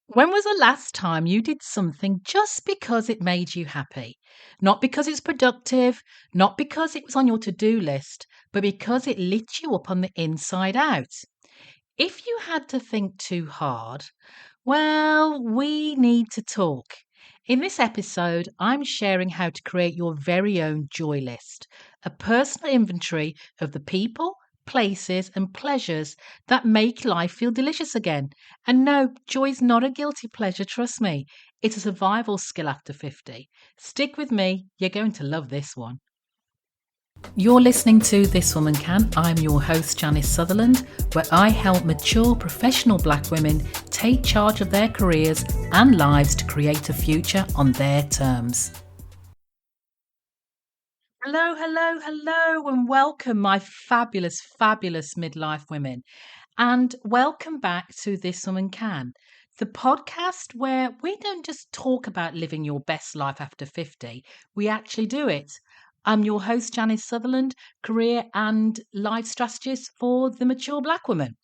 When was the last time you did something just because it made you happy? Not because it's productive, not because it was on your to do list, but because it lit you up on the inside out. If you had to think too hard, well, we need to talk. In this episode, I'm sharing how to create your very own joy list, a personal inventory of the people, places, and pleasures that make life feel delicious again. And no, joy's not a guilty pleasure, trust me. It's a survival skill after 50. Stick with me, you're going to love this one. You're listening to This Woman Can. I'm your host, Janice Sutherland, where I help mature professional black women take charge of their careers and lives to create a future on their terms. Hello, hello, hello, and welcome, my fabulous, fabulous midlife women. And welcome back to This Woman Can, the podcast where we don't just talk about living your best life after 50, we actually do it. I'm your host, Janice Sutherland, career and life strategist for the mature black woman.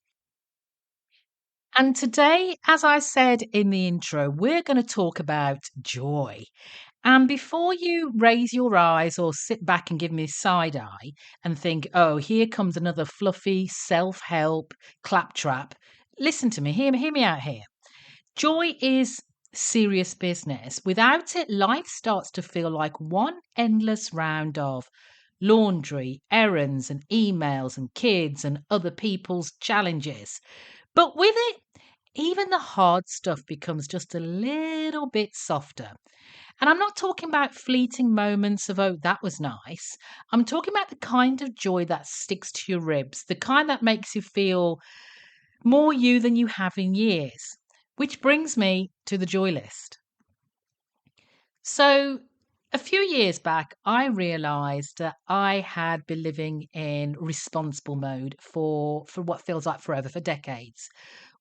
And today, as I said in the intro, we're going to talk about joy. And before you raise your eyes or sit back and give me a side eye and think, oh, here comes another fluffy self help claptrap, listen to me, hear me out here. Joy is serious business. Without it, life starts to feel like one endless round of laundry, errands, and emails, and kids, and other people's challenges. But with it, even the hard stuff becomes just a little bit softer. And I'm not talking about fleeting moments of, oh, that was nice. I'm talking about the kind of joy that sticks to your ribs, the kind that makes you feel more you than you have in years. Which brings me to the joy list. So, a few years back, I realized that I had been living in responsible mode for what feels like forever, for decades.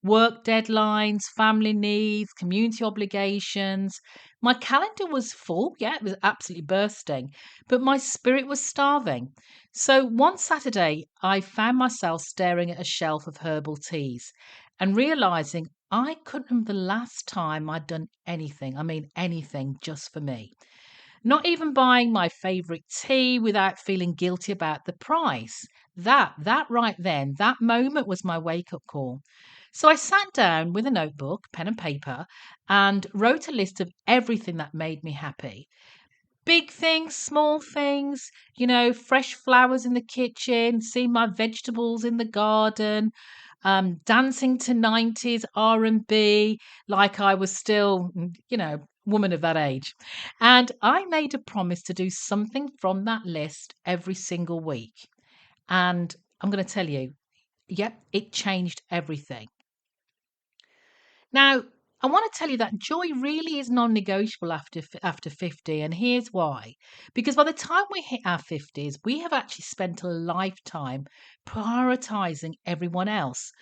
Work deadlines, family needs, community obligations. My calendar was full. Yeah, it was absolutely bursting, but my spirit was starving. So one Saturday, I found myself staring at a shelf of herbal teas and realizing I couldn't remember the last time I'd done anything. I mean, anything just for me. Not even buying my favorite tea without feeling guilty about the price. That right then, that moment was my wake up call. So I sat down with a notebook, pen and paper, and wrote a list of everything that made me happy. Big things, small things, fresh flowers in the kitchen, seeing my vegetables in the garden, dancing to 90s R&B like I was still, woman of that age. And I made a promise to do something from that list every single week. And I'm going to tell you, yep, it changed everything. Now, I want to tell you that joy really is non-negotiable after 50, and here's why. Because by the time we hit our 50s, we have actually spent a lifetime prioritizing everyone else.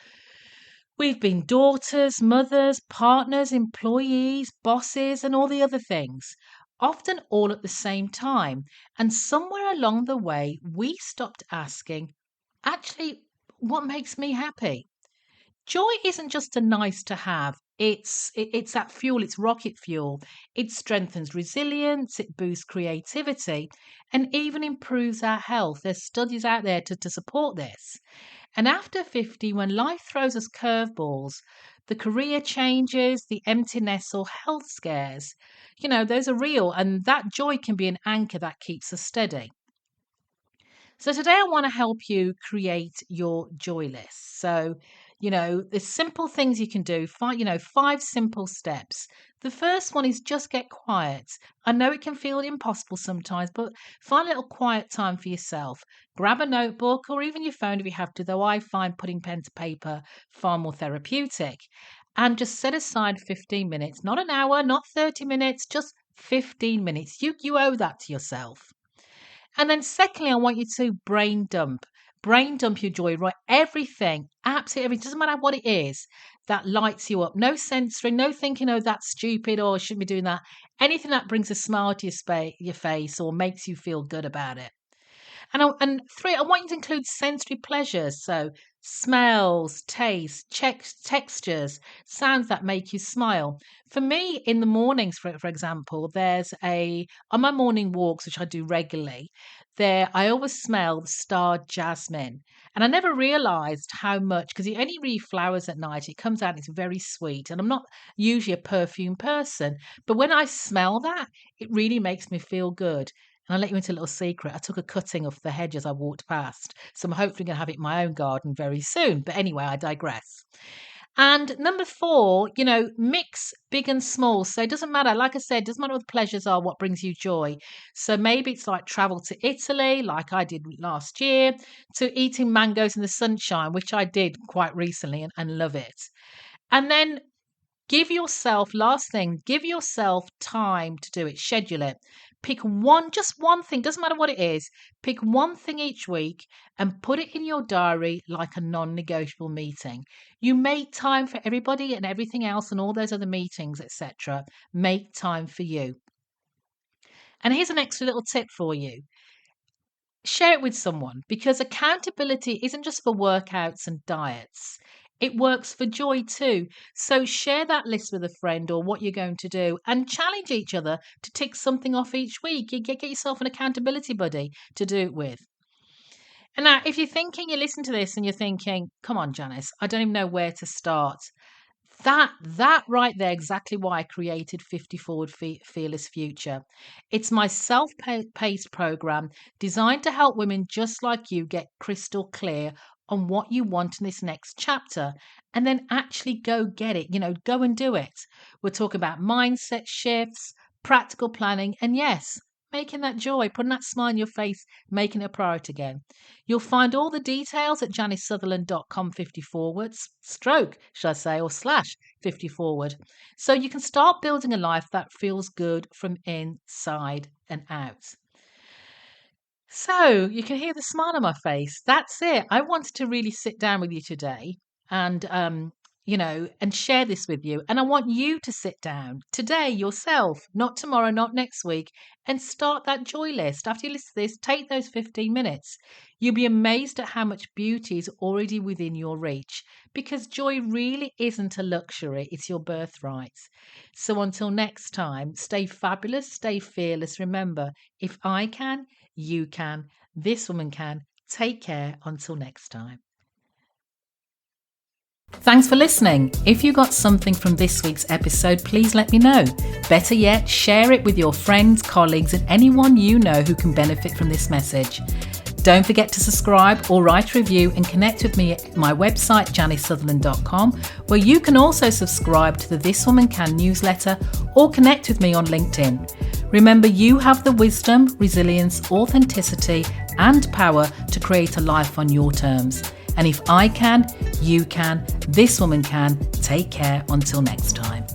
We've been daughters, mothers, partners, employees, bosses, and all the other things, often all at the same time. And somewhere along the way, we stopped asking, actually, what makes me happy? Joy isn't just a nice to have. It's that fuel, it's rocket fuel. It strengthens resilience, it boosts creativity, and even improves our health. There's studies out there to support this. And after 50, when life throws us curveballs, the career changes, the emptiness or health scares, those are real. And that joy can be an anchor that keeps us steady. So today I want to help you create your joy list. So, there's simple things you can do. Five simple steps. The first one is just get quiet. I know it can feel impossible sometimes, but find a little quiet time for yourself. Grab a notebook or even your phone if you have to, though I find putting pen to paper far more therapeutic. And just set aside 15 minutes, not an hour, not 30 minutes, just 15 minutes. You owe that to yourself. And then secondly, I want you to brain dump. Brain dump your joy, right? Everything, absolutely everything, doesn't matter what it is, that lights you up. No censoring, no thinking, oh, that's stupid or I shouldn't be doing that. Anything that brings a smile to your face or makes you feel good about it. And three, I want you to include sensory pleasures. So smells, tastes, textures, sounds that make you smile. For me, in the mornings, for example, on my morning walks, which I do regularly, I always smell the star jasmine. And I never realized how much, because it only really flowers at night. It comes out, it's very sweet. And I'm not usually a perfume person, but when I smell that, it really makes me feel good. And I'll let you into a little secret. I took a cutting off the hedge as I walked past. So I'm hopefully going to have it in my own garden very soon. But anyway, I digress. And number 4, mix big and small. So it doesn't matter. Like I said, it doesn't matter what the pleasures are, what brings you joy. So maybe it's like travel to Italy, like I did last year, to eating mangoes in the sunshine, which I did quite recently and love it. And then last thing, give yourself time to do it. Schedule it. Pick just one thing, doesn't matter what it is. Pick one thing each week and put it in your diary like a non-negotiable meeting. You make time for everybody and everything else and all those other meetings, etc. Make time for you. And here's an extra little tip for you. Share it with someone, because accountability isn't just for workouts and diets. It works for joy too. So share that list with a friend or what you're going to do and challenge each other to tick something off each week. You get yourself an accountability buddy to do it with. And now, if you listen to this and you're thinking, come on, Janice, I don't even know where to start. That right there, exactly why I created 50 Forward Fearless Future. It's my self-paced program designed to help women just like you get crystal clear on what you want in this next chapter and then actually go get it, go and do it. We're talking about mindset shifts, practical planning, and yes, making that joy, putting that smile on your face, making it a priority again. You'll find all the details at janicesutherland.com 50 forwards, should I say, or /50 forward. So you can start building a life that feels good from inside and out. So you can hear the smile on my face. That's it. I wanted to really sit down with you today and and share this with you. And I want you to sit down today yourself, not tomorrow, not next week, and start that joy list. After you listen to this, take those 15 minutes. You'll be amazed at how much beauty is already within your reach, because joy really isn't a luxury, it's your birthright. So until next time, stay fabulous, stay fearless. Remember, if I can, you can, this woman can. Take care until next time. Thanks for listening. If you got something from this week's episode, please let me know. Better yet, share it with your friends, colleagues, and anyone you know who can benefit from this message. Don't forget to subscribe or write a review and connect with me at my website, janicesutherland.com, where you can also subscribe to the This Woman Can newsletter or connect with me on LinkedIn. Remember, you have the wisdom, resilience, authenticity, and power to create a life on your terms. And if I can, you can, this woman can. Take care until next time.